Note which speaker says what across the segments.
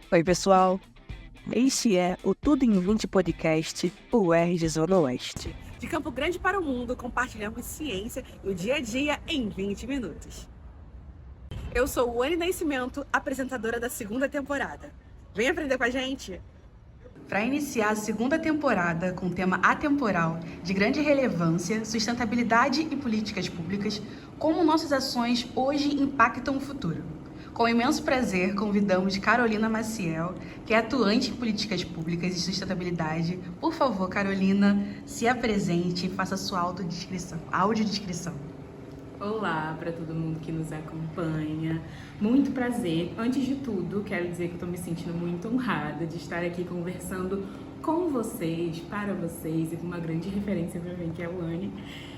Speaker 1: Oi, pessoal. Este é o Tudo em 20 Podcast, UERJ Zona Oeste.
Speaker 2: De Campo Grande para o mundo, compartilhamos ciência e o dia a dia em 20 minutos. Eu sou Wani Nascimento, apresentadora da segunda temporada. Vem aprender com a gente!
Speaker 3: Para iniciar a segunda temporada com o tema atemporal, de grande relevância, sustentabilidade e políticas públicas, como nossas ações hoje impactam o futuro. Com imenso prazer, convidamos Carolina Maciel, que é atuante em políticas públicas e sustentabilidade. Por favor, Carolina, se apresente e faça sua audiodescrição.
Speaker 4: Olá para todo mundo que nos acompanha. Muito prazer. Antes de tudo, quero dizer que eu estou me sentindo muito honrada de estar aqui conversando com vocês, para vocês e com uma grande referência para mim, que é a Wani.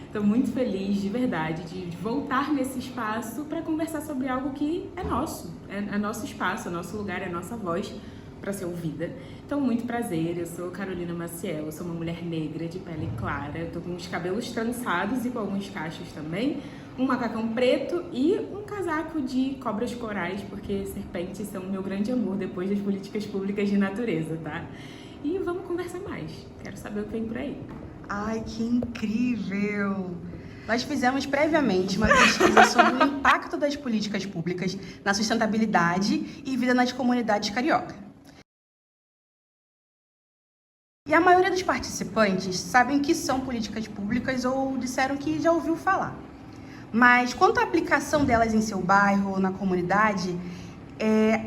Speaker 4: Estou muito feliz, de verdade, de voltar nesse espaço para conversar sobre algo que é nosso. É nosso espaço, é nosso lugar, é nossa voz para ser ouvida. Então, muito prazer, eu sou Carolina Maciel, eu sou uma mulher negra de pele clara, eu tô com os cabelos trançados e com alguns cachos também, um macacão preto e um casaco de cobras corais, porque serpentes são o meu grande amor depois das políticas públicas de natureza, tá? E vamos conversar mais, quero saber o que vem por aí.
Speaker 3: Ai, que incrível! Nós fizemos previamente uma pesquisa sobre o impacto das políticas públicas na sustentabilidade e vida nas comunidades carioca. E a maioria dos participantes sabem o que são políticas públicas ou disseram que já ouviu falar. Mas quanto à aplicação delas em seu bairro ou na comunidade,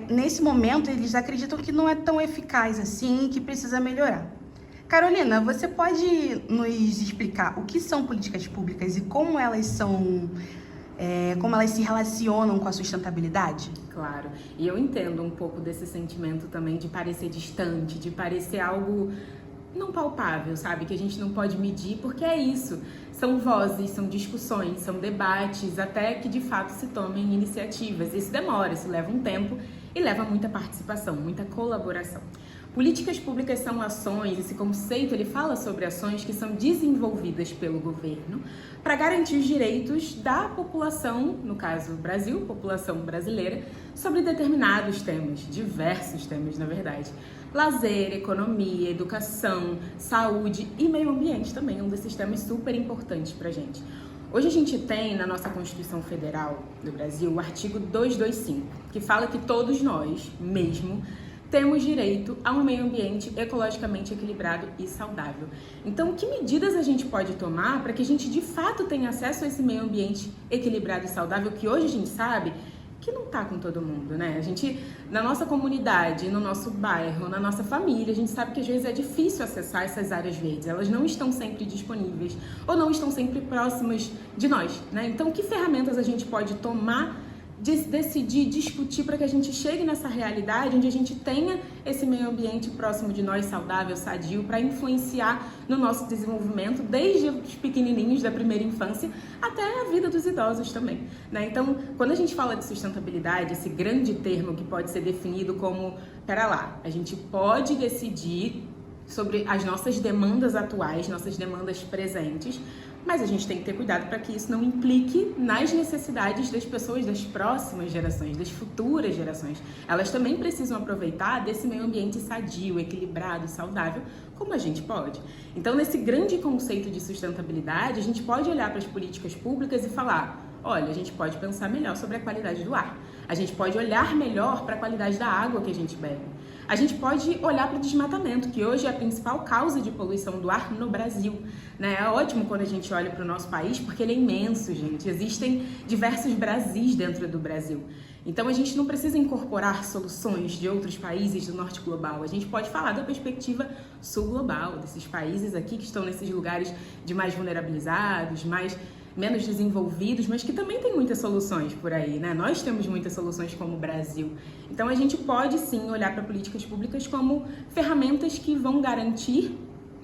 Speaker 3: nesse momento eles acreditam que não é tão eficaz assim e que precisa melhorar. Carolina, você pode nos explicar o que são políticas públicas e como elas se relacionam com a sustentabilidade?
Speaker 4: Claro, e eu entendo um pouco desse sentimento também de parecer distante, de parecer algo não palpável, sabe? Que a gente não pode medir, porque é isso. São vozes, são discussões, são debates, até que de fato se tomem iniciativas. Isso demora, isso leva um tempo e leva muita participação, muita colaboração. Políticas públicas são ações, esse conceito ele fala sobre ações que são desenvolvidas pelo governo para garantir os direitos da população, no caso Brasil, população brasileira, sobre determinados temas, diversos temas na verdade. Lazer, economia, educação, saúde e meio ambiente também, um desses temas super importantes para a gente. Hoje a gente tem na nossa Constituição Federal do Brasil o artigo 225, que fala que todos nós, mesmo, temos direito a um meio ambiente ecologicamente equilibrado e saudável. Então, que medidas a gente pode tomar para que a gente de fato tenha acesso a esse meio ambiente equilibrado e saudável, que hoje a gente sabe que não está com todo mundo, né? A gente, na nossa comunidade, no nosso bairro, na nossa família, a gente sabe que às vezes é difícil acessar essas áreas verdes, elas não estão sempre disponíveis ou não estão sempre próximas de nós, né? Então, que ferramentas a gente pode tomar, decidir, discutir para que a gente chegue nessa realidade onde a gente tenha esse meio ambiente próximo de nós, saudável, sadio, para influenciar no nosso desenvolvimento, desde os pequenininhos da primeira infância até a vida dos idosos também, né? Então, quando a gente fala de sustentabilidade, esse grande termo que pode ser definido como, pera lá, a gente pode decidir sobre as nossas demandas atuais, nossas demandas presentes, mas a gente tem que ter cuidado para que isso não implique nas necessidades das pessoas das próximas gerações, das futuras gerações. Elas também precisam aproveitar desse meio ambiente sadio, equilibrado, saudável, como a gente pode. Então, nesse grande conceito de sustentabilidade, a gente pode olhar para as políticas públicas e falar: olha, a gente pode pensar melhor sobre a qualidade do ar. A gente pode olhar melhor para a qualidade da água que a gente bebe. A gente pode olhar para o desmatamento, que hoje é a principal causa de poluição do ar no Brasil, né? É ótimo quando a gente olha para o nosso país, porque ele é imenso, gente. Existem diversos Brasis dentro do Brasil. Então, a gente não precisa incorporar soluções de outros países do norte global. A gente pode falar da perspectiva sul global, desses países aqui que estão nesses lugares de mais vulnerabilizados, menos desenvolvidos, mas que também tem muitas soluções por aí, né? Nós temos muitas soluções como o Brasil. Então, a gente pode sim olhar para políticas públicas como ferramentas que vão garantir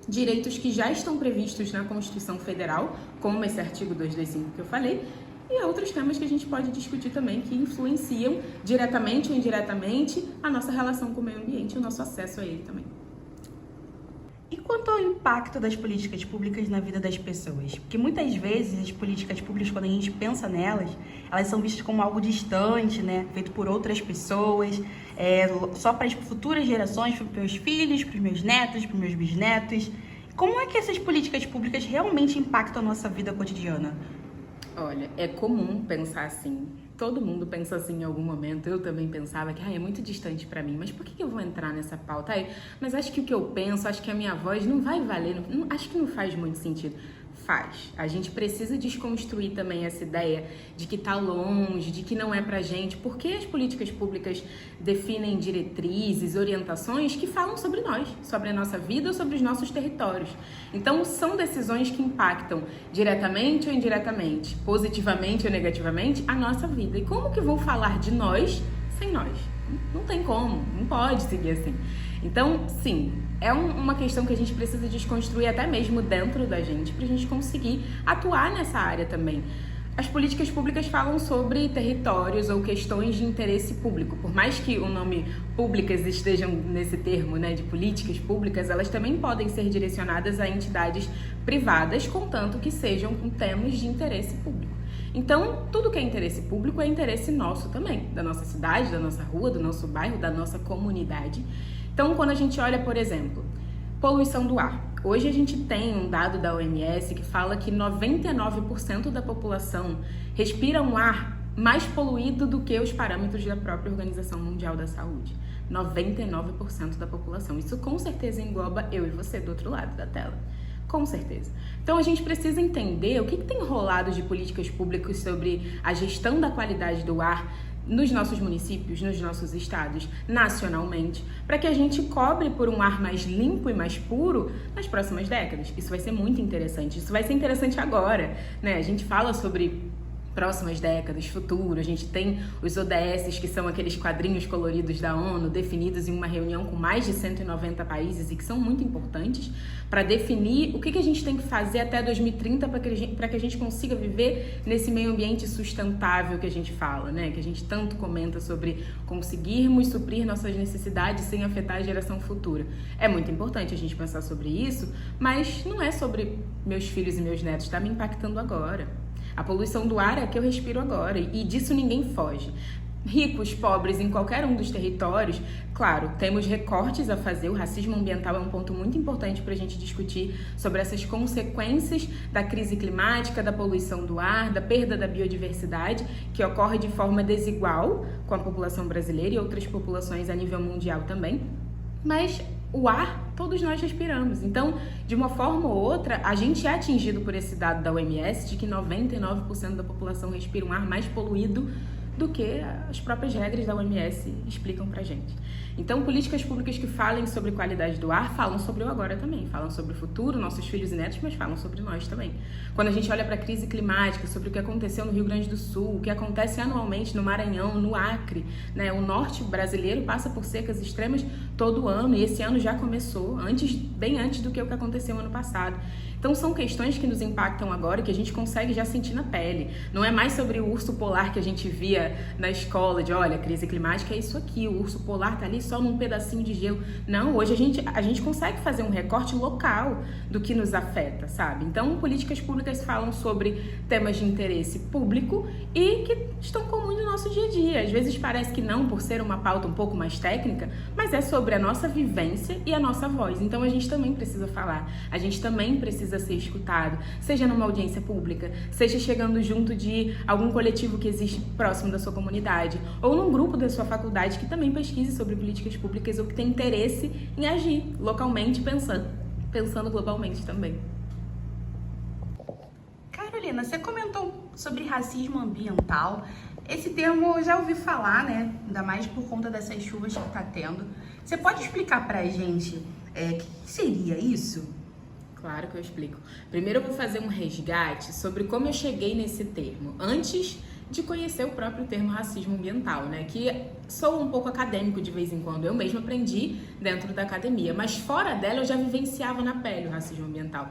Speaker 4: direitos que já estão previstos na Constituição Federal, como esse artigo 225 que eu falei, e outros temas que a gente pode discutir também que influenciam diretamente ou indiretamente a nossa relação com o meio ambiente e o nosso acesso a ele também.
Speaker 3: E quanto ao impacto das políticas públicas na vida das pessoas? Porque muitas vezes as políticas públicas, quando a gente pensa nelas, elas são vistas como algo distante, né? Feito por outras pessoas. só para as futuras gerações, para os meus filhos, para os meus netos, para os meus bisnetos? Como é que essas políticas públicas realmente impactam a nossa vida cotidiana?
Speaker 4: Olha, é comum pensar assim. Todo mundo pensa assim em algum momento. Eu também pensava que é muito distante pra mim. Mas por que eu vou entrar nessa pauta? Mas acho que o que eu penso, acho que a minha voz não vai valer. Acho que não faz muito sentido. Faz. A gente precisa desconstruir também essa ideia de que tá longe, de que não é pra gente, porque as políticas públicas definem diretrizes, orientações que falam sobre nós, sobre a nossa vida ou sobre os nossos territórios. Então, são decisões que impactam diretamente ou indiretamente, positivamente ou negativamente, a nossa vida. E como que vão falar de nós sem nós? Não tem como, não pode seguir assim. Então, sim, é uma questão que a gente precisa desconstruir até mesmo dentro da gente, pra gente conseguir atuar nessa área também. As políticas públicas falam sobre territórios ou questões de interesse público. Por mais que o nome públicas estejam nesse termo, né, de políticas públicas, elas também podem ser direcionadas a entidades privadas, contanto que sejam com temas de interesse público. Então, tudo que é interesse público é interesse nosso também, da nossa cidade, da nossa rua, do nosso bairro, da nossa comunidade. Então, quando a gente olha, por exemplo, poluição do ar. Hoje a gente tem um dado da OMS que fala que 99% da população respira um ar mais poluído do que os parâmetros da própria Organização Mundial da Saúde. 99% da população. Isso com certeza engloba eu e você do outro lado da tela. Com certeza. Então a gente precisa entender o que tem rolado de políticas públicas sobre a gestão da qualidade do ar nos nossos municípios, nos nossos estados, nacionalmente, para que a gente cobre por um ar mais limpo e mais puro nas próximas décadas. Isso vai ser muito interessante. Isso vai ser interessante agora, né? A gente fala sobre próximas décadas, futuro, a gente tem os ODS, que são aqueles quadrinhos coloridos da ONU, definidos em uma reunião com mais de 190 países e que são muito importantes para definir o que a gente tem que fazer até 2030 para que a gente consiga viver nesse meio ambiente sustentável que a gente fala, né? Que a gente tanto comenta sobre conseguirmos suprir nossas necessidades sem afetar a geração futura. É muito importante a gente pensar sobre isso, mas não é sobre meus filhos e meus netos, está me impactando agora. A poluição do ar é a que eu respiro agora e disso ninguém foge. Ricos, pobres, em qualquer um dos territórios, claro, temos recortes a fazer. O racismo ambiental é um ponto muito importante para a gente discutir sobre essas consequências da crise climática, da poluição do ar, da perda da biodiversidade, que ocorre de forma desigual com a população brasileira e outras populações a nível mundial também. Mas o ar, todos nós respiramos. Então, de uma forma ou outra, a gente é atingido por esse dado da OMS de que 99% da população respira um ar mais poluído do que as próprias regras da OMS explicam pra gente. Então, políticas públicas que falem sobre qualidade do ar falam sobre o agora também, falam sobre o futuro, nossos filhos e netos, mas falam sobre nós também. Quando a gente olha para a crise climática, sobre o que aconteceu no Rio Grande do Sul, o que acontece anualmente no Maranhão, no Acre, né? O norte brasileiro passa por secas extremas todo ano e esse ano já começou, bem antes do que o que aconteceu ano passado. Então são questões que nos impactam agora e que a gente consegue já sentir na pele. Não é mais sobre o urso polar que a gente via na escola, de olha, crise climática é isso aqui, o urso polar tá ali só num pedacinho de gelo. Não, hoje a gente consegue fazer um recorte local do que nos afeta, sabe? Então políticas públicas falam sobre temas de interesse público e que estão comuns no nosso dia a dia. Às vezes parece que não, por ser uma pauta um pouco mais técnica, mas é sobre a nossa vivência e a nossa voz. Então a gente também precisa falar, a gente também precisa ser escutado, seja numa audiência pública, seja chegando junto de algum coletivo que existe próximo da sua comunidade, ou num grupo da sua faculdade que também pesquise sobre políticas públicas ou que tem interesse em agir localmente, pensando globalmente também.
Speaker 3: Carolina, você comentou sobre racismo ambiental. Esse termo eu já ouvi falar, né? Ainda mais por conta dessas chuvas que tá tendo. Você pode explicar pra gente o que seria isso?
Speaker 4: Claro que eu explico. Primeiro eu vou fazer um resgate sobre como eu cheguei nesse termo, antes de conhecer o próprio termo racismo ambiental, né? Que sou um pouco acadêmico de vez em quando, eu mesma aprendi dentro da academia, mas fora dela eu já vivenciava na pele o racismo ambiental.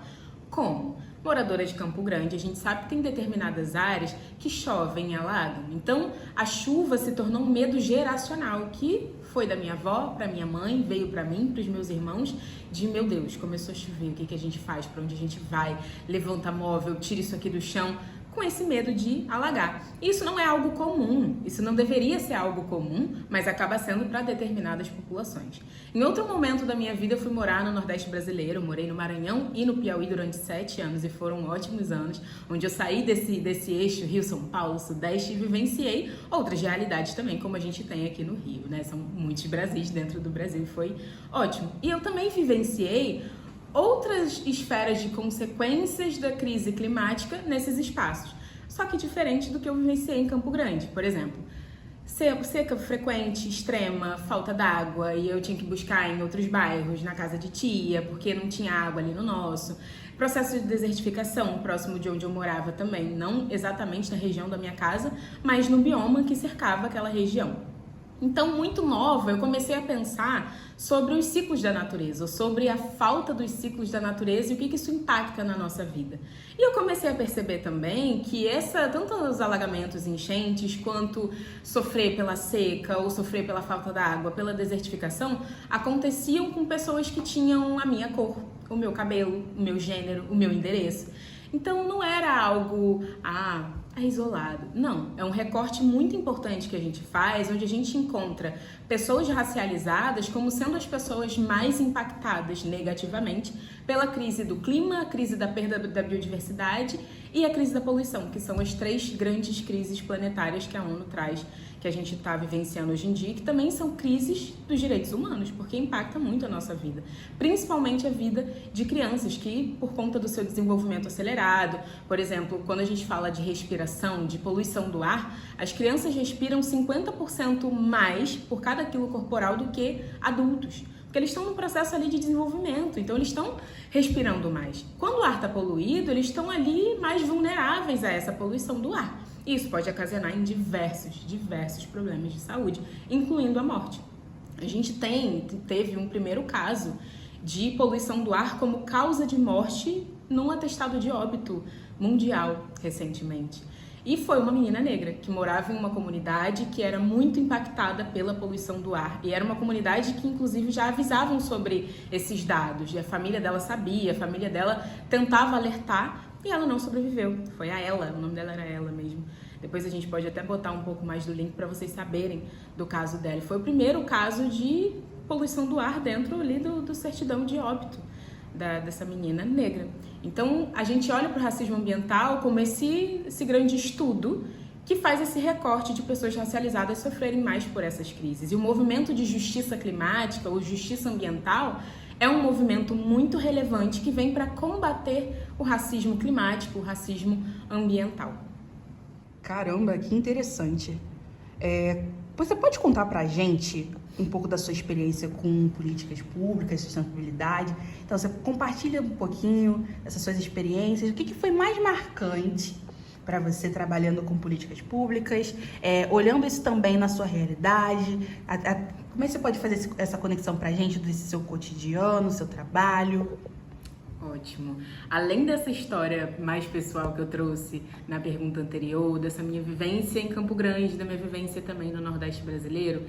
Speaker 4: Como? Moradora de Campo Grande, a gente sabe que tem determinadas áreas que chovem e alagam. Então, a chuva se tornou um medo geracional, que foi da minha avó para minha mãe, veio para mim, para os meus irmãos, de meu Deus, começou a chover, o que a gente faz, para onde a gente vai, levanta móvel, tira isso aqui do chão. com esse medo de alagar. Isso não é algo comum, isso não deveria ser algo comum, mas acaba sendo para determinadas populações. Em outro momento da minha vida, eu fui morar no Nordeste brasileiro, morei no Maranhão e no Piauí durante 7 anos e foram ótimos anos, onde eu saí desse eixo Rio-São Paulo, Sudeste e vivenciei outras realidades também, como a gente tem aqui no Rio, né? São muitos Brasis dentro do Brasil e foi ótimo. E eu também vivenciei outras esferas de consequências da crise climática nesses espaços, só que diferente do que eu vivenciei em Campo Grande, por exemplo. Seca frequente, extrema, falta d'água e eu tinha que buscar em outros bairros, na casa de tia, porque não tinha água ali no nosso. Processo de desertificação próximo de onde eu morava também, não exatamente na região da minha casa, mas no bioma que cercava aquela região. Então, muito nova, eu comecei a pensar sobre os ciclos da natureza, ou sobre a falta dos ciclos da natureza e o que isso impacta na nossa vida. E eu comecei a perceber também que tanto os alagamentos e enchentes, quanto sofrer pela seca ou sofrer pela falta d'água, pela desertificação, aconteciam com pessoas que tinham a minha cor, o meu cabelo, o meu gênero, o meu endereço. Então, não era algo isolado. Não, é um recorte muito importante que a gente faz, onde a gente encontra pessoas racializadas como sendo as pessoas mais impactadas negativamente pela crise do clima, a crise da perda da biodiversidade e a crise da poluição, que são as 3 grandes crises planetárias que a ONU traz, que a gente está vivenciando hoje em dia, que também são crises dos direitos humanos, porque impacta muito a nossa vida, principalmente a vida de crianças que, por conta do seu desenvolvimento acelerado, por exemplo, quando a gente fala de respiração, de poluição do ar, as crianças respiram 50% mais por cada quilo corporal do que adultos, porque eles estão no processo ali de desenvolvimento, então eles estão respirando mais. Quando o ar está poluído, eles estão ali mais vulneráveis a essa poluição do ar. Isso pode ocasionar em diversos problemas de saúde, incluindo a morte. A gente teve um primeiro caso de poluição do ar como causa de morte num atestado de óbito mundial recentemente. E foi uma menina negra que morava em uma comunidade que era muito impactada pela poluição do ar. E era uma comunidade que, inclusive, já avisavam sobre esses dados. E a família dela sabia, a família dela tentava alertar e ela não sobreviveu. Foi a Ela, o nome dela era Ela mesmo. Depois a gente pode até botar um pouco mais do link para vocês saberem do caso dela. Foi o primeiro caso de poluição do ar dentro ali do certidão de óbito dessa menina negra. Então, a gente olha para o racismo ambiental como esse grande estudo que faz esse recorte de pessoas racializadas sofrerem mais por essas crises. E o movimento de justiça climática ou justiça ambiental é um movimento muito relevante que vem para combater o racismo climático, o racismo ambiental.
Speaker 3: Caramba, que interessante. Você pode contar pra gente um pouco da sua experiência com políticas públicas, sustentabilidade? Então, você compartilha um pouquinho dessas suas experiências. O que foi mais marcante para você trabalhando com políticas públicas, olhando isso também na sua realidade? Como é que você pode fazer essa conexão pra gente desse seu cotidiano, seu trabalho?
Speaker 4: Ótimo. Além dessa história mais pessoal que eu trouxe na pergunta anterior, dessa minha vivência em Campo Grande, da minha vivência também no Nordeste brasileiro,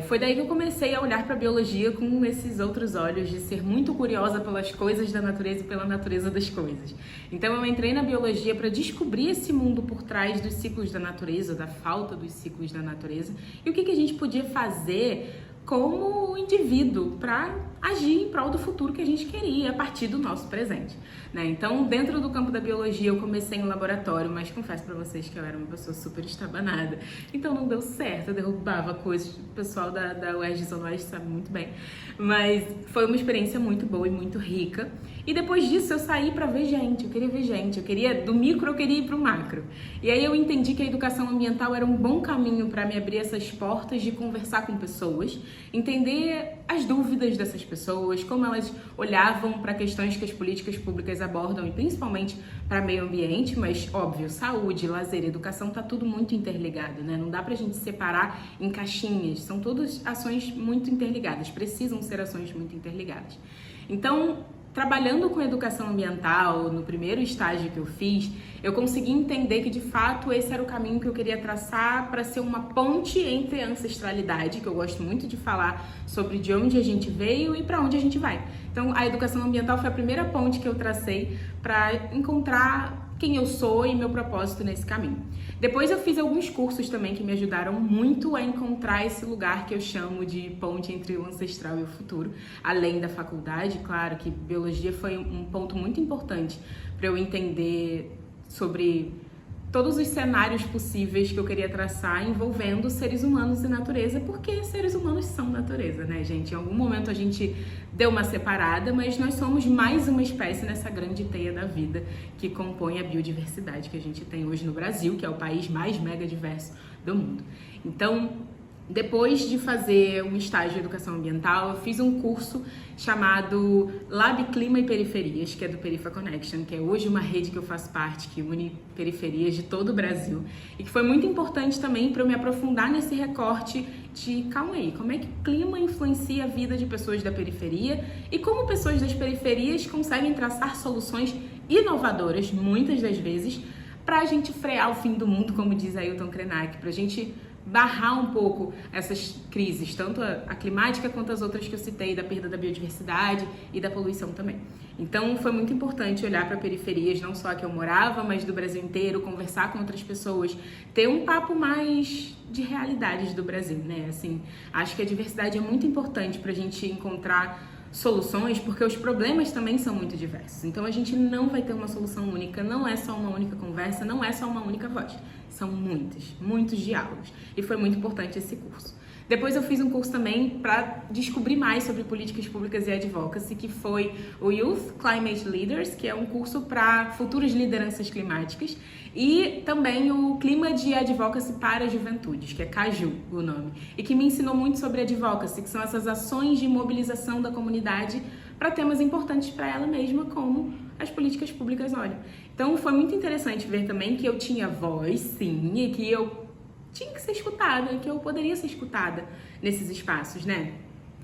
Speaker 4: foi daí que eu comecei a olhar para a biologia com esses outros olhos, de ser muito curiosa pelas coisas da natureza e pela natureza das coisas. Então eu entrei na biologia para descobrir esse mundo por trás dos ciclos da natureza, da falta dos ciclos da natureza, e o que a gente podia fazer como indivíduo para agir em prol do futuro que a gente queria a partir do nosso presente, né? Então, dentro do campo da biologia, eu comecei em laboratório, mas confesso para vocês que eu era uma pessoa super estabanada, então não deu certo, eu derrubava coisas, o pessoal da UERJ Zona Oeste sabe muito bem, mas foi uma experiência muito boa e muito rica. E depois disso eu saí para ver gente, eu queria ver gente, do micro eu queria ir para o macro. E aí eu entendi que a educação ambiental era um bom caminho para me abrir essas portas de conversar com pessoas, entender as dúvidas dessas pessoas, como elas olhavam para questões que as políticas públicas abordam, e principalmente para meio ambiente, mas óbvio, saúde, lazer, educação, tá tudo muito interligado, né? Não dá pra gente separar em caixinhas, são todas ações muito interligadas, precisam ser ações muito interligadas. Então, trabalhando com educação ambiental, no primeiro estágio que eu fiz, eu consegui entender que, de fato, esse era o caminho que eu queria traçar para ser uma ponte entre a ancestralidade, que eu gosto muito de falar sobre de onde a gente veio e para onde a gente vai. Então, a educação ambiental foi a primeira ponte que eu tracei para encontrar quem eu sou e meu propósito nesse caminho. Depois eu fiz alguns cursos também que me ajudaram muito a encontrar esse lugar que eu chamo de ponte entre o ancestral e o futuro, além da faculdade. Claro que biologia foi um ponto muito importante para eu entender sobre todos os cenários possíveis que eu queria traçar envolvendo seres humanos e natureza, porque seres humanos são natureza, né, gente? Em algum momento a gente deu uma separada, mas nós somos mais uma espécie nessa grande teia da vida que compõe a biodiversidade que a gente tem hoje no Brasil, que é o país mais mega diverso do mundo. Então, depois de fazer um estágio de educação ambiental, eu fiz um curso chamado Lab Clima e Periferias, que é do Perifa Connection, que é hoje uma rede que eu faço parte, que une periferias de todo o Brasil, e que foi muito importante também para eu me aprofundar nesse recorte de, calma aí, como é que o clima influencia a vida de pessoas da periferia e como pessoas das periferias conseguem traçar soluções inovadoras, muitas das vezes, para a gente frear o fim do mundo, como diz Ailton Krenak, para a gente barrar um pouco essas crises, tanto a climática quanto as outras que eu citei, da perda da biodiversidade e da poluição também. Então foi muito importante olhar para periferias, não só a que eu morava, mas do Brasil inteiro, conversar com outras pessoas, ter um papo mais de realidades do Brasil, né? Assim, acho que a diversidade é muito importante para a gente encontrar soluções, porque os problemas também são muito diversos. Então a gente não vai ter uma solução única, não é só uma única conversa, não é só uma única voz. São muitos diálogos. E foi muito importante esse curso. Depois eu fiz um curso também para descobrir mais sobre políticas públicas e advocacy, que foi o Youth Climate Leaders, que é um curso para futuras lideranças climáticas, e também o Clima de Advocacy para Juventudes, que é CAJU o nome, e que me ensinou muito sobre advocacy, que são essas ações de mobilização da comunidade para temas importantes para ela mesma, como as políticas públicas olham. Então foi muito interessante ver também que eu tinha voz, sim, e que eu tinha que ser escutada, que eu poderia ser escutada nesses espaços, né?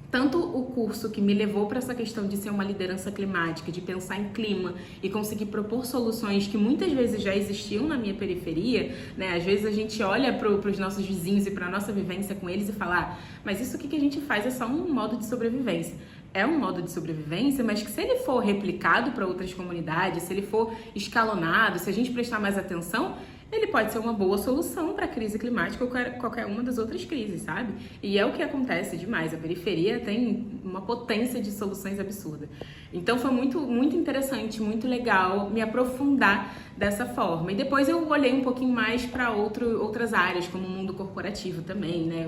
Speaker 4: Tanto o curso que me levou para essa questão de ser uma liderança climática, de pensar em clima e conseguir propor soluções que muitas vezes já existiam na minha periferia, né? Às vezes a gente olha para os nossos vizinhos e para a nossa vivência com eles e fala, mas isso aqui que a gente faz é só um modo de sobrevivência. É um modo de sobrevivência, mas que se ele for replicado para outras comunidades, se ele for escalonado, se a gente prestar mais atenção, ele pode ser uma boa solução para a crise climática ou qualquer uma das outras crises, sabe? E é o que acontece demais. A periferia tem uma potência de soluções absurda. Então foi muito interessante, muito legal me aprofundar dessa forma. E depois eu olhei um pouquinho mais para outras áreas, como o mundo corporativo também, né?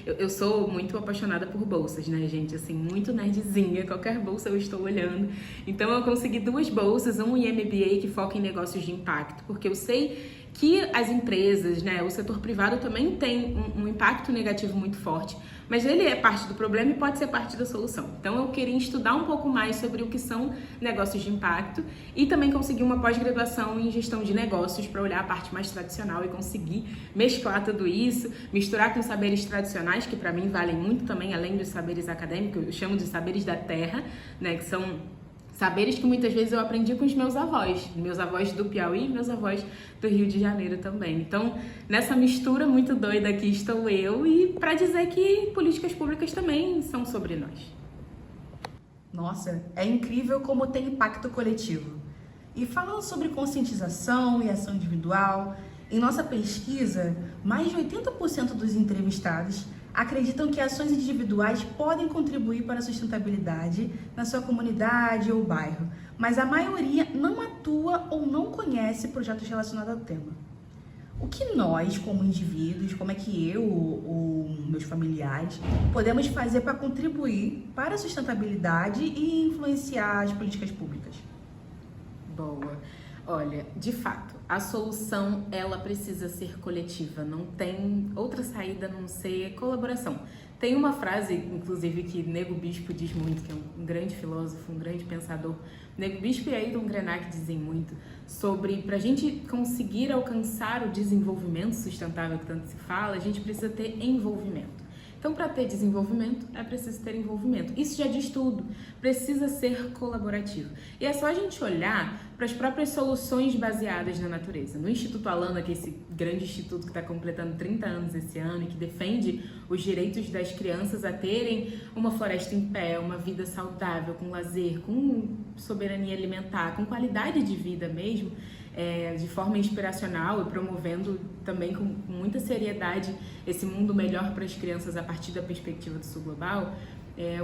Speaker 4: Eu sou muito apaixonada por bolsas, né, gente? Assim, muito nerdzinha, qualquer bolsa eu estou olhando. Então eu consegui 2 bolsas, um em MBA que foca em negócios de impacto, porque eu sei que as empresas, né, o setor privado também tem um impacto negativo muito forte, mas ele é parte do problema e pode ser parte da solução. Então eu queria estudar um pouco mais sobre o que são negócios de impacto e também conseguir uma pós-graduação em gestão de negócios para olhar a parte mais tradicional e conseguir mesclar tudo isso, misturar com saberes tradicionais, que para mim valem muito também, além dos saberes acadêmicos, eu chamo de saberes da terra, né, que são saberes que muitas vezes eu aprendi com os meus avós do Piauí e meus avós do Rio de Janeiro também. Então, nessa mistura muito doida aqui estou eu, e para dizer que políticas públicas também são sobre nós.
Speaker 3: Nossa, é incrível como tem impacto coletivo. E falando sobre conscientização e ação individual, em nossa pesquisa, mais de 80% dos entrevistados acreditam que ações individuais podem contribuir para a sustentabilidade na sua comunidade ou bairro, mas a maioria não atua ou não conhece projetos relacionados ao tema. O que nós, como indivíduos, como é que eu ou meus familiares, podemos fazer para contribuir para a sustentabilidade e influenciar as políticas públicas?
Speaker 4: Boa. Olha, de fato, a solução, ela precisa ser coletiva, não tem outra saída a não ser colaboração. Tem uma frase, inclusive, que Nego Bispo diz muito, que é um grande filósofo, um grande pensador. Nego Bispo e Ailton Krenak dizem muito sobre, para a gente conseguir alcançar o desenvolvimento sustentável que tanto se fala, a gente precisa ter envolvimento. Então, para ter desenvolvimento, é preciso ter envolvimento. Isso já diz tudo. Precisa ser colaborativo. E é só a gente olhar para as próprias soluções baseadas na natureza. No Instituto Alana, que é esse grande instituto que está completando 30 anos esse ano e que defende os direitos das crianças a terem uma floresta em pé, uma vida saudável, com lazer, com soberania alimentar, com qualidade de vida mesmo, de forma inspiracional e promovendo também com muita seriedade esse mundo melhor para as crianças a partir da perspectiva do Sul Global,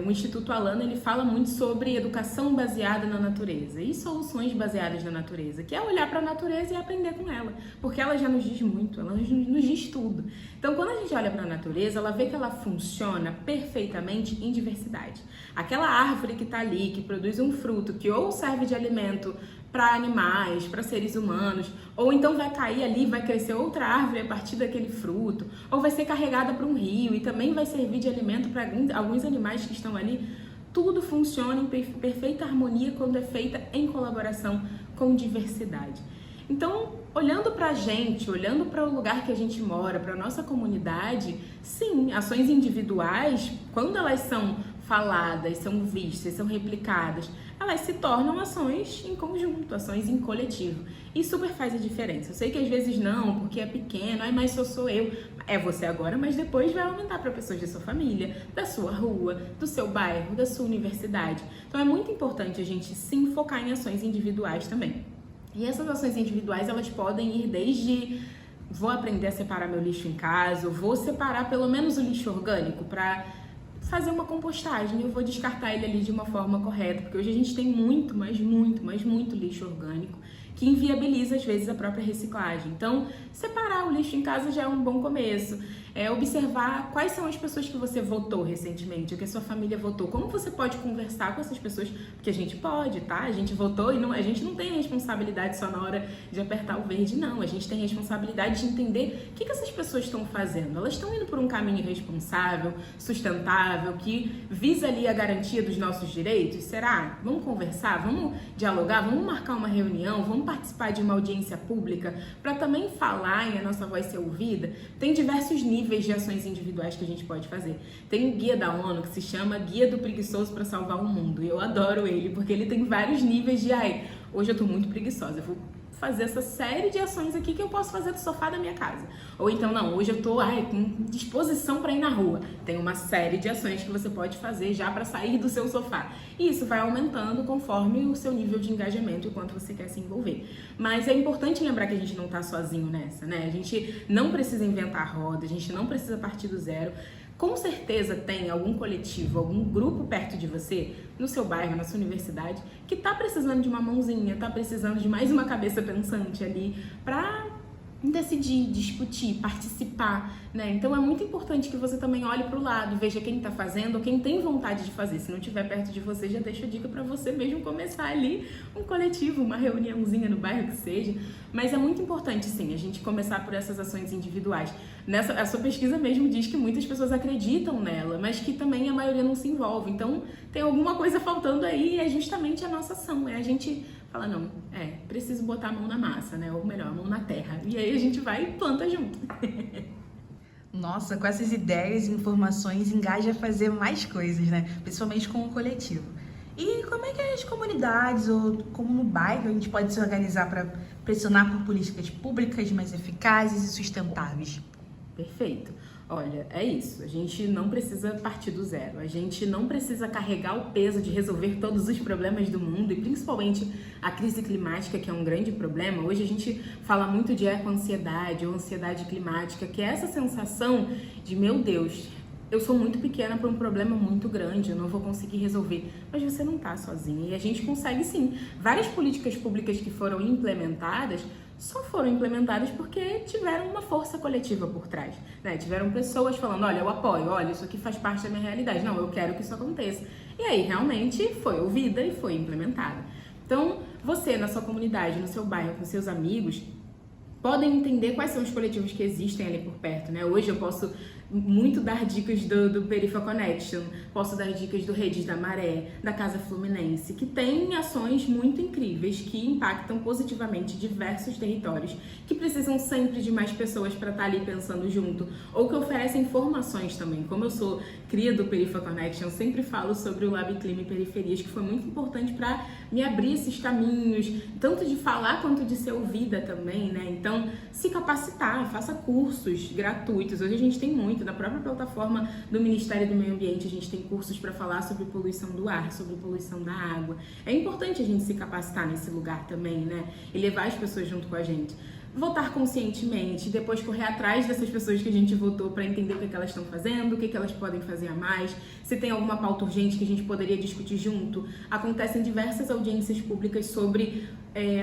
Speaker 4: o Instituto Alana ele fala muito sobre educação baseada na natureza e soluções baseadas na natureza, que é olhar para a natureza e aprender com ela, porque ela já nos diz muito, ela nos diz tudo. Então, quando a gente olha para a natureza, ela vê que ela funciona perfeitamente em diversidade. Aquela árvore que está ali, que produz um fruto, que ou serve de alimento para animais, para seres humanos, ou então vai cair ali, vai crescer outra árvore a partir daquele fruto, ou vai ser carregada para um rio e também vai servir de alimento para alguns animais que estão ali. Tudo funciona em perfeita harmonia quando é feita em colaboração com diversidade. Então, olhando para a gente, olhando para o lugar que a gente mora, para a nossa comunidade, sim, ações individuais, quando elas são faladas, são vistas, são replicadas, elas se tornam ações em conjunto, ações em coletivo. E super faz a diferença. Eu sei que às vezes não, porque é pequeno, mas sou eu. É você agora, mas depois vai aumentar para pessoas da sua família, da sua rua, do seu bairro, da sua universidade. Então é muito importante a gente sim focar em ações individuais também. E essas ações individuais, elas podem ir desde vou aprender a separar meu lixo em casa, vou separar pelo menos o lixo orgânico para fazer uma compostagem, eu vou descartar ele ali de uma forma correta, porque hoje a gente tem muito lixo orgânico que inviabiliza às vezes a própria reciclagem. Então, separar o lixo em casa já é um bom começo. Observar quais são as pessoas que você votou recentemente, o que a sua família votou, como você pode conversar com essas pessoas, porque a gente pode, tá? A gente votou e a gente não tem responsabilidade só na hora de apertar o verde, não. A gente tem responsabilidade de entender o que essas pessoas estão fazendo. Elas estão indo por um caminho responsável, sustentável, que visa ali a garantia dos nossos direitos? Será? Vamos conversar, vamos dialogar, vamos marcar uma reunião, vamos participar de uma audiência pública para também falar e a nossa voz ser ouvida? Tem diversos níveis de ações individuais que a gente pode fazer. Tem um guia da ONU que se chama Guia do Preguiçoso para Salvar o Mundo. E eu adoro ele, porque ele tem vários níveis de hoje eu tô muito preguiçosa, eu vou fazer essa série de ações aqui que eu posso fazer do sofá da minha casa. Ou então, não, hoje eu tô com disposição para ir na rua. Tem uma série de ações que você pode fazer já para sair do seu sofá. E isso vai aumentando conforme o seu nível de engajamento e o quanto você quer se envolver. Mas é importante lembrar que a gente não tá sozinho nessa, né? A gente não precisa inventar a roda, a gente não precisa partir do zero. Com certeza tem algum coletivo, algum grupo perto de você, no seu bairro, na sua universidade, que tá precisando de uma mãozinha, tá precisando de mais uma cabeça pensante ali para decidir, discutir, participar, né? Então é muito importante que você também olhe para o lado, veja quem está fazendo ou quem tem vontade de fazer. Se não estiver perto de você, já deixa a dica para você mesmo começar ali um coletivo, uma reuniãozinha no bairro que seja. Mas é muito importante, sim, a gente começar por essas ações individuais. A sua pesquisa mesmo diz que muitas pessoas acreditam nela, mas que também a maioria não se envolve. Então tem alguma coisa faltando aí e é justamente a nossa ação, a gente fala, não, preciso botar a mão na massa, né? Ou melhor, a mão na terra. E aí a gente vai e planta junto.
Speaker 3: Nossa, com essas ideias e informações, engaja a fazer mais coisas, né? Principalmente com o coletivo. E como é que as comunidades, ou como no bairro, a gente pode se organizar para pressionar por políticas públicas mais eficazes e sustentáveis?
Speaker 4: Perfeito. Olha, é isso. A gente não precisa partir do zero. A gente não precisa carregar o peso de resolver todos os problemas do mundo e principalmente a crise climática, que é um grande problema. Hoje a gente fala muito de eco-ansiedade ou ansiedade climática, que é essa sensação de, meu Deus, eu sou muito pequena para um problema muito grande, eu não vou conseguir resolver. Mas você não está sozinha e a gente consegue sim. Várias políticas públicas que foram implementadas só foram implementadas porque tiveram uma força coletiva por trás, né? Tiveram pessoas falando, olha, eu apoio, olha, isso aqui faz parte da minha realidade, não, eu quero que isso aconteça. E aí, realmente, foi ouvida e foi implementada. Então, você, na sua comunidade, no seu bairro, com seus amigos, podem entender quais são os coletivos que existem ali por perto, né? Hoje eu posso muito dar dicas do Perifa Connection, posso dar dicas do Redes da Maré, da Casa Fluminense, que tem ações muito incríveis que impactam positivamente diversos territórios, que precisam sempre de mais pessoas para estar ali pensando junto, ou que oferecem formações também. Como eu sou cria do Perifa Connection, eu sempre falo sobre o Lab Clima e Periferias, que foi muito importante para me abrir esses caminhos, tanto de falar quanto de ser ouvida também, né? Então, se capacitar, faça cursos gratuitos. Hoje a gente tem muito muito. Na própria plataforma do Ministério do Meio Ambiente, a gente tem cursos para falar sobre poluição do ar, sobre poluição da água. É importante a gente se capacitar nesse lugar também, né? E levar as pessoas junto com a gente. Votar conscientemente, depois correr atrás dessas pessoas que a gente votou para entender o que elas estão fazendo, o que elas podem fazer a mais, se tem alguma pauta urgente que a gente poderia discutir junto. Acontecem diversas audiências públicas sobre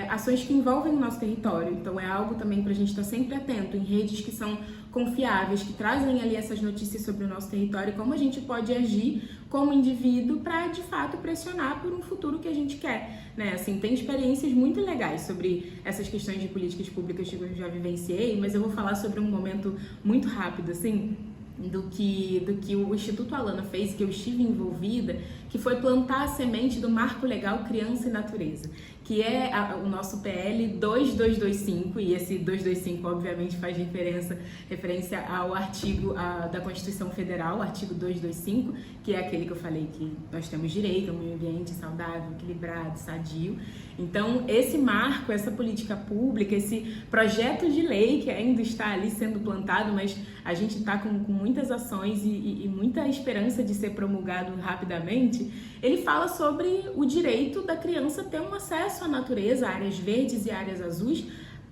Speaker 4: ações que envolvem o nosso território, então é algo também para a gente estar sempre atento em redes que são confiáveis, que trazem ali essas notícias sobre o nosso território e como a gente pode agir como indivíduo para, de fato, pressionar por um futuro que a gente quer, né? Assim, tem experiências muito legais sobre essas questões de políticas públicas que eu já vivenciei, mas eu vou falar sobre um momento muito rápido, assim, do que o Instituto Alana fez, que eu estive envolvida, que foi plantar a semente do Marco Legal Criança e Natureza, que é o nosso PL 2225, e esse 225 obviamente faz referência ao artigo da Constituição Federal, o artigo 225, que é aquele que eu falei que nós temos direito a um meio ambiente saudável, equilibrado, sadio. Então, esse marco, essa política pública, esse projeto de lei que ainda está ali sendo plantado, mas a gente está com muitas ações e muita esperança de ser promulgado rapidamente, ele fala sobre o direito da criança ter um acesso à natureza, áreas verdes e áreas azuis,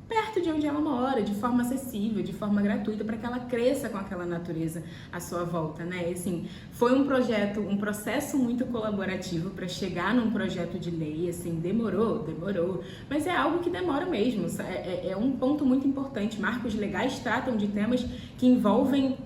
Speaker 4: perto de onde ela mora, de forma acessível, de forma gratuita, para que ela cresça com aquela natureza à sua volta, né? E, assim, foi um processo muito colaborativo para chegar num projeto de lei, assim, demorou, mas é algo que demora mesmo, é um ponto muito importante. Marcos legais tratam de temas que envolvem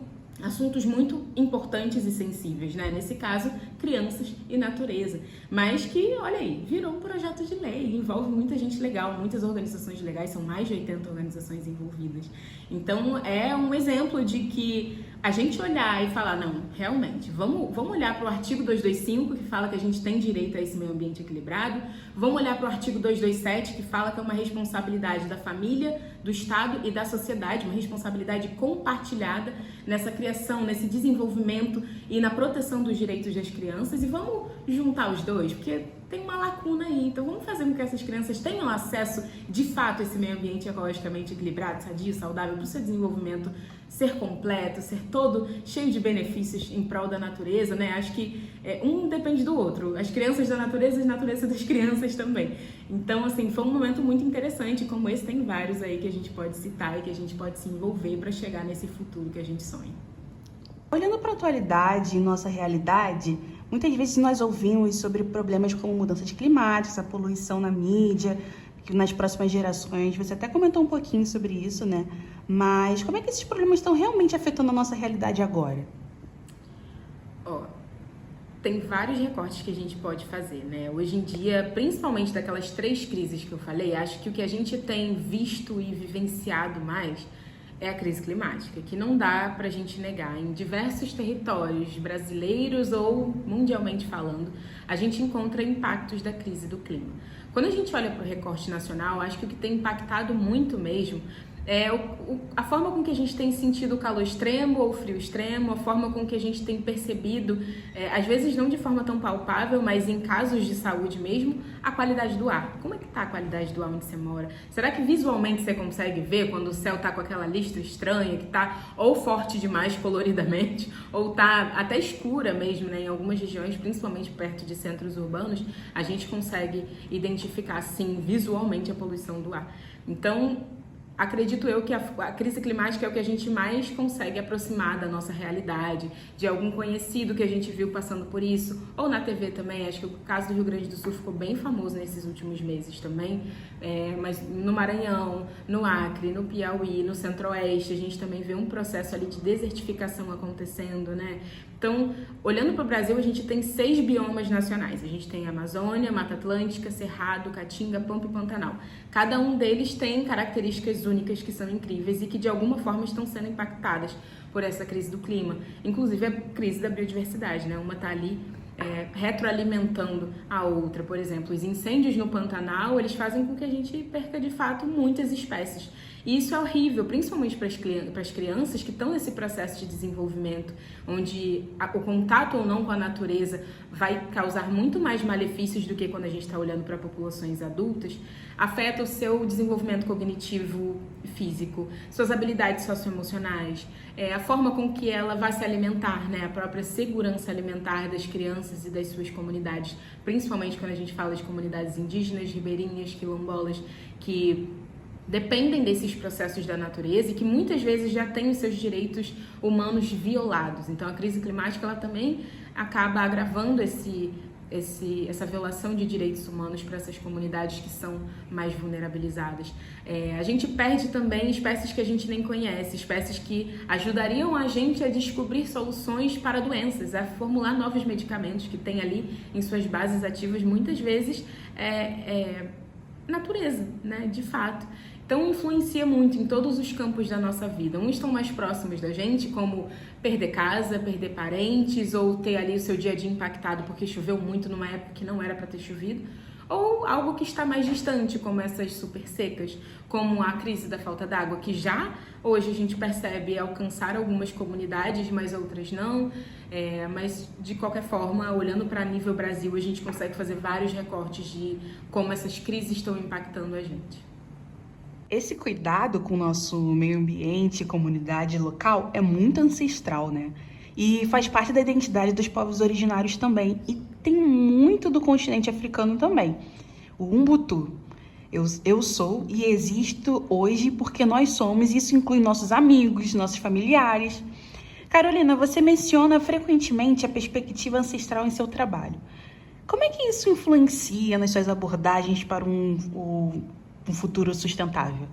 Speaker 4: assuntos muito importantes e sensíveis, né? Nesse caso, crianças e natureza. Mas que, olha aí, virou um projeto de lei, envolve muita gente legal, muitas organizações legais, são mais de 80 organizações envolvidas. Então, é um exemplo de que a gente olhar e falar, não, realmente, vamos olhar para o artigo 225, que fala que a gente tem direito a esse meio ambiente equilibrado, vamos olhar para o artigo 227, que fala que é uma responsabilidade da família, do Estado e da sociedade, uma responsabilidade compartilhada nessa criação, nesse desenvolvimento e na proteção dos direitos das crianças, e vamos juntar os dois, porque tem uma lacuna aí. Então vamos fazer com que essas crianças tenham acesso de fato a esse meio ambiente ecologicamente equilibrado, sadio, saudável, para o seu desenvolvimento ser completo, ser todo cheio de benefícios em prol da natureza, né? Acho que um depende do outro, as crianças da natureza e a natureza das crianças também. Então, assim, foi um momento muito interessante, como esse tem vários aí que a gente pode citar e que a gente pode se envolver para chegar nesse futuro que a gente sonha.
Speaker 3: Olhando para a atualidade e nossa realidade, muitas vezes nós ouvimos sobre problemas como mudanças climáticas, a poluição na mídia, que nas próximas gerações, você até comentou um pouquinho sobre isso, né? Mas como é que esses problemas estão realmente afetando a nossa realidade agora?
Speaker 4: Tem vários recortes que a gente pode fazer, né? Hoje em dia, principalmente daquelas 3 crises que eu falei, acho que o que a gente tem visto e vivenciado mais é a crise climática, que não dá pra gente negar. Em diversos territórios brasileiros ou mundialmente falando, a gente encontra impactos da crise do clima. Quando a gente olha para o recorte nacional, acho que o que tem impactado muito mesmo é a forma com que a gente tem sentido o calor extremo ou o frio extremo, a forma com que a gente tem percebido, às vezes não de forma tão palpável, mas em casos de saúde mesmo, a qualidade do ar. Como é que tá a qualidade do ar onde você mora? Será que visualmente você consegue ver quando o céu tá com aquela lista estranha, que tá ou forte demais coloridamente, ou tá até escura mesmo, né? Em algumas regiões, principalmente perto de centros urbanos, a gente consegue identificar, sim, visualmente a poluição do ar. Então, acredito eu que a crise climática é o que a gente mais consegue aproximar da nossa realidade, de algum conhecido que a gente viu passando por isso, ou na TV também. Acho que o caso do Rio Grande do Sul ficou bem famoso nesses últimos meses também, mas no Maranhão, no Acre, no Piauí, no Centro-Oeste, a gente também vê um processo ali de desertificação acontecendo, né? Então, olhando para o Brasil, a gente tem 6 biomas nacionais. A gente tem Amazônia, Mata Atlântica, Cerrado, Caatinga, Pampa e Pantanal. Cada um deles tem características únicas que são incríveis e que de alguma forma estão sendo impactadas por essa crise do clima. Inclusive a crise da biodiversidade, né? Uma está ali retroalimentando a outra. Por exemplo, os incêndios no Pantanal, eles fazem com que a gente perca de fato muitas espécies. E isso é horrível, principalmente para as crianças que estão nesse processo de desenvolvimento, onde o contato ou não com a natureza vai causar muito mais malefícios do que quando a gente está olhando para populações adultas, afeta o seu desenvolvimento cognitivo e físico, suas habilidades socioemocionais, a forma com que ela vai se alimentar, né? A própria segurança alimentar das crianças e das suas comunidades, principalmente quando a gente fala de comunidades indígenas, ribeirinhas, quilombolas, que dependem desses processos da natureza e que muitas vezes já têm os seus direitos humanos violados. Então a crise climática ela também acaba agravando essa violação de direitos humanos para essas comunidades que são mais vulnerabilizadas. A gente perde também espécies que a gente nem conhece, espécies que ajudariam a gente a descobrir soluções para doenças, a formular novos medicamentos que tem ali em suas bases ativas muitas vezes natureza, né, de fato. Então influencia muito em todos os campos da nossa vida. Uns estão mais próximos da gente, como perder casa, perder parentes, ou ter ali o seu dia a dia impactado porque choveu muito numa época que não era para ter chovido, ou algo que está mais distante, como essas super secas, como a crise da falta d'água, que já hoje a gente percebe alcançar algumas comunidades, mas outras não. Mas de qualquer forma, olhando para nível Brasil, a gente consegue fazer vários recortes de como essas crises estão impactando a gente.
Speaker 3: Esse cuidado com o nosso meio ambiente, comunidade local, é muito ancestral, né? E faz parte da identidade dos povos originários também. E tem muito do continente africano também. O Ubuntu. Eu sou e existo hoje porque nós somos, e isso inclui nossos amigos, nossos familiares. Carolina, você menciona frequentemente a perspectiva ancestral em seu trabalho. Como é que isso influencia nas suas abordagens para um futuro sustentável?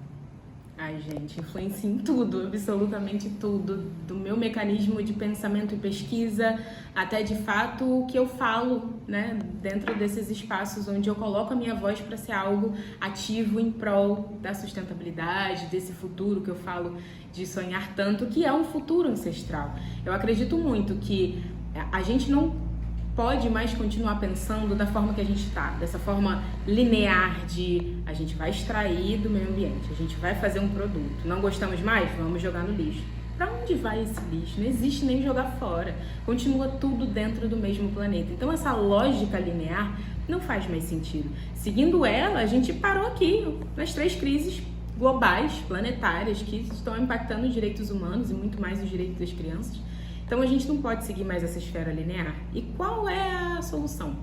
Speaker 4: Ai, gente, influencia em tudo, absolutamente tudo, do meu mecanismo de pensamento e pesquisa, até de fato o que eu falo, né, dentro desses espaços onde eu coloco a minha voz para ser algo ativo em prol da sustentabilidade, desse futuro que eu falo de sonhar tanto, que é um futuro ancestral. Eu acredito muito que a gente não pode mais continuar pensando da forma que a gente está, dessa forma linear de a gente vai extrair do meio ambiente, a gente vai fazer um produto, não gostamos mais? Vamos jogar no lixo. Para onde vai esse lixo? Não existe nem jogar fora, continua tudo dentro do mesmo planeta. Então essa lógica linear não faz mais sentido. Seguindo ela, a gente parou aqui nas 3 crises globais, planetárias, que estão impactando os direitos humanos e muito mais os direitos das crianças. Então a gente não pode seguir mais essa esfera linear. E qual é a solução?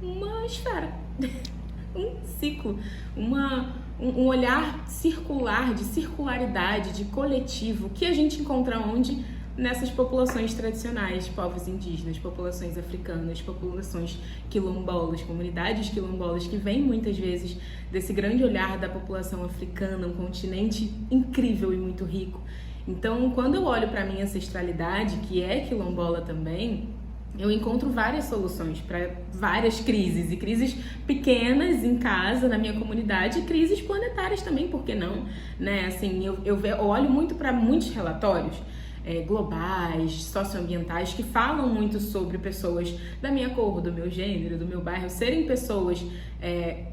Speaker 4: Uma esfera, um ciclo, um olhar circular, de circularidade, de coletivo, que a gente encontra onde? Nessas populações tradicionais, povos indígenas, populações africanas, populações quilombolas, comunidades quilombolas, que vêm muitas vezes desse grande olhar da população africana, um continente incrível e muito rico. Então, quando eu olho para a minha ancestralidade, que é quilombola também, eu encontro várias soluções para várias crises, e crises pequenas em casa, na minha comunidade, e crises planetárias também, por que não? Né? Assim, eu olho muito para muitos relatórios globais, socioambientais, que falam muito sobre pessoas da minha cor, do meu gênero, do meu bairro, serem pessoas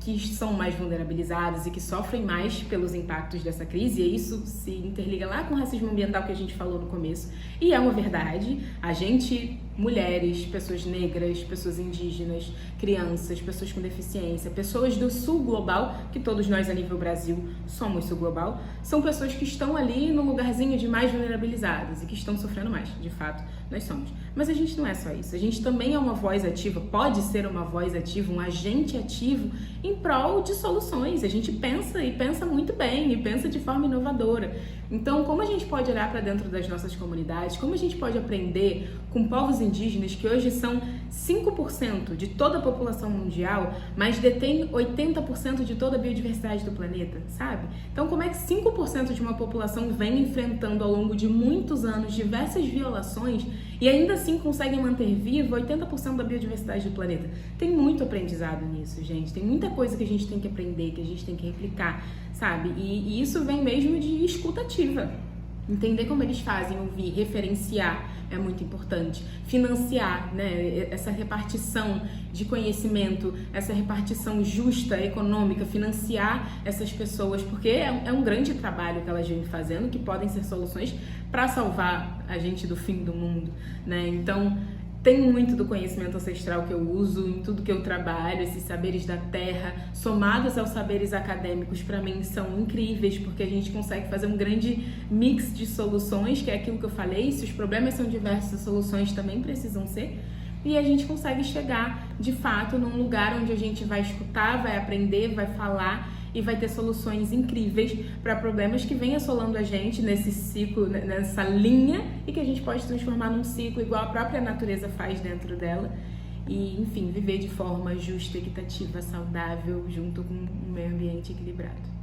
Speaker 4: que são mais vulnerabilizadas e que sofrem mais pelos impactos dessa crise, e isso se interliga lá com o racismo ambiental que a gente falou no começo, e é uma verdade. A gente, mulheres, pessoas negras, pessoas indígenas, crianças, pessoas com deficiência, pessoas do sul global, que todos nós a nível Brasil somos sul global, são pessoas que estão ali no lugarzinho de mais vulnerabilizadas e que estão sofrendo mais, de fato, nós somos. Mas a gente não é só isso, a gente também é uma voz ativa, pode ser uma voz ativa, um agente ativo em prol de soluções. A gente pensa e pensa muito bem e pensa de forma inovadora. Então, como a gente pode olhar para dentro das nossas comunidades, como a gente pode aprender com povos indígenas que hoje são 5% de toda a população mundial, mas detêm 80% de toda a biodiversidade do planeta, sabe? Então, como é que 5% de uma população vem enfrentando ao longo de muitos anos diversas violações e ainda assim conseguem manter vivo 80% da biodiversidade do planeta? Tem muito aprendizado nisso, gente. Tem muita coisa que a gente tem que aprender, que a gente tem que replicar, sabe? E isso vem mesmo de escuta ativa. Entender como eles fazem, ouvir, referenciar, é muito importante. Financiar, né, essa repartição de conhecimento, essa repartição justa, econômica, financiar essas pessoas, porque é um grande trabalho que elas vêm fazendo, que podem ser soluções para salvar a gente do fim do mundo, né? Então, tem muito do conhecimento ancestral que eu uso em tudo que eu trabalho, esses saberes da terra, somados aos saberes acadêmicos, para mim são incríveis, porque a gente consegue fazer um grande mix de soluções, que é aquilo que eu falei, se os problemas são diversos, as soluções também precisam ser, e a gente consegue chegar, de fato, num lugar onde a gente vai escutar, vai aprender, vai falar e vai ter soluções incríveis para problemas que vêm assolando a gente nesse ciclo, nessa linha, e que a gente pode transformar num ciclo igual a própria natureza faz dentro dela. E, enfim, viver de forma justa, equitativa, saudável, junto com um meio ambiente equilibrado.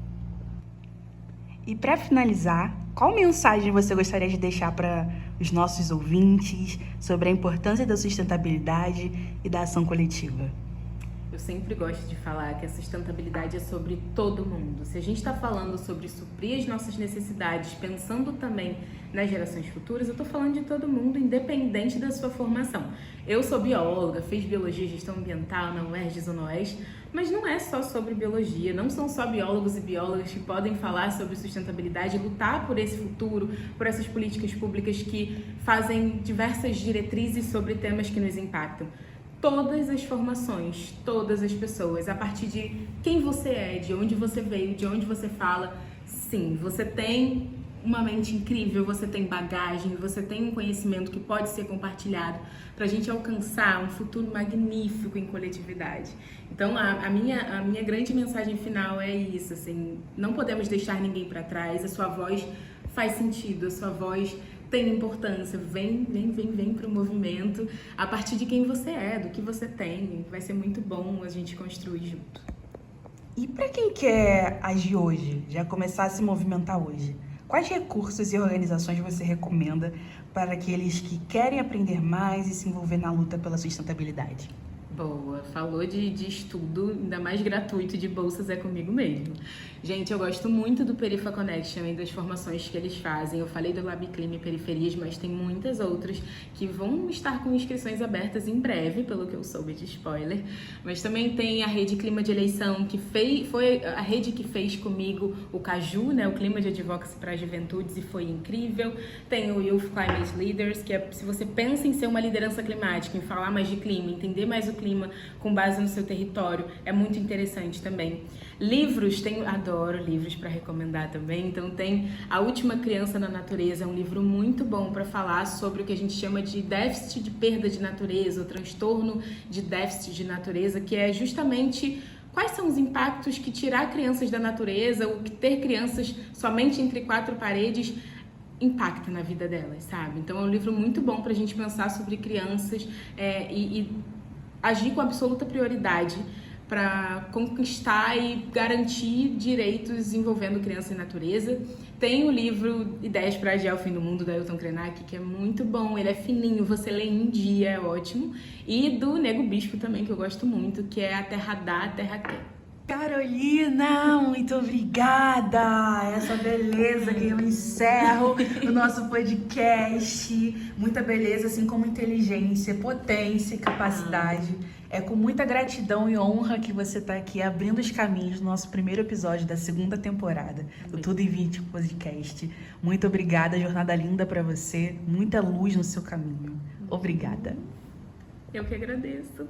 Speaker 3: E para finalizar, qual mensagem você gostaria de deixar para os nossos ouvintes sobre a importância da sustentabilidade e da ação coletiva?
Speaker 4: Eu sempre gosto de falar que a sustentabilidade é sobre todo mundo. Se a gente está falando sobre suprir as nossas necessidades, pensando também nas gerações futuras, eu estou falando de todo mundo, independente da sua formação. Eu sou bióloga, fiz biologia e gestão ambiental na UERJ Zona Oeste, mas não é só sobre biologia, não são só biólogos e biólogas que podem falar sobre sustentabilidade, lutar por esse futuro, por essas políticas públicas que fazem diversas diretrizes sobre temas que nos impactam. Todas as formações, todas as pessoas, a partir de quem você é, de onde você veio, de onde você fala, sim, você tem uma mente incrível, você tem bagagem, você tem um conhecimento que pode ser compartilhado para a gente alcançar um futuro magnífico em coletividade. Então, a minha grande mensagem final é isso, assim, não podemos deixar ninguém para trás, a sua voz faz sentido, a sua voz tem importância, vem para o movimento, a partir de quem você é, do que você tem, vai ser muito bom a gente construir junto.
Speaker 3: E para quem quer agir hoje, já começar a se movimentar hoje, quais recursos e organizações você recomenda para aqueles que querem aprender mais e se envolver na luta pela sustentabilidade?
Speaker 4: Boa, falou de estudo, ainda mais gratuito de bolsas, é comigo mesmo. Gente, eu gosto muito do Perifa Connection e das formações que eles fazem. Eu falei do Lab Clima e Periferias, mas tem muitas outras que vão estar com inscrições abertas em breve, pelo que eu soube de spoiler. Mas também tem a Rede Clima de Eleição, que foi a rede que fez comigo o CAJU, né, o Clima de Advocacy para Juventudes, e foi incrível. Tem o Youth Climate Leaders, que é se você pensa em ser uma liderança climática, em falar mais de clima, entender mais o clima com base no seu território, é muito interessante também. Livros, adoro livros para recomendar também, então tem A Última Criança na Natureza, é um livro muito bom para falar sobre o que a gente chama de déficit de perda de natureza, o transtorno de déficit de natureza, que é justamente quais são os impactos que tirar crianças da natureza, ou que ter crianças somente entre quatro paredes impacta na vida delas, sabe? Então é um livro muito bom para a gente pensar sobre crianças e agir com absoluta prioridade para conquistar e garantir direitos envolvendo criança e natureza. Tem o livro Ideias para Adiar o Fim do Mundo, da Ailton Krenak, que é muito bom, ele é fininho, você lê em um dia, é ótimo. E do Nego Bispo também, que eu gosto muito, que é A Terra Dá, a Terra Quer.
Speaker 3: Carolina, muito obrigada! Essa beleza que eu encerro o nosso podcast. Muita beleza, assim como inteligência, potência e capacidade. É com muita gratidão e honra que você está aqui abrindo os caminhos no nosso primeiro episódio da segunda temporada do Tudo em 20 Podcast. Muito obrigada, jornada linda para você. Muita luz no seu caminho. Obrigada.
Speaker 4: Eu que agradeço.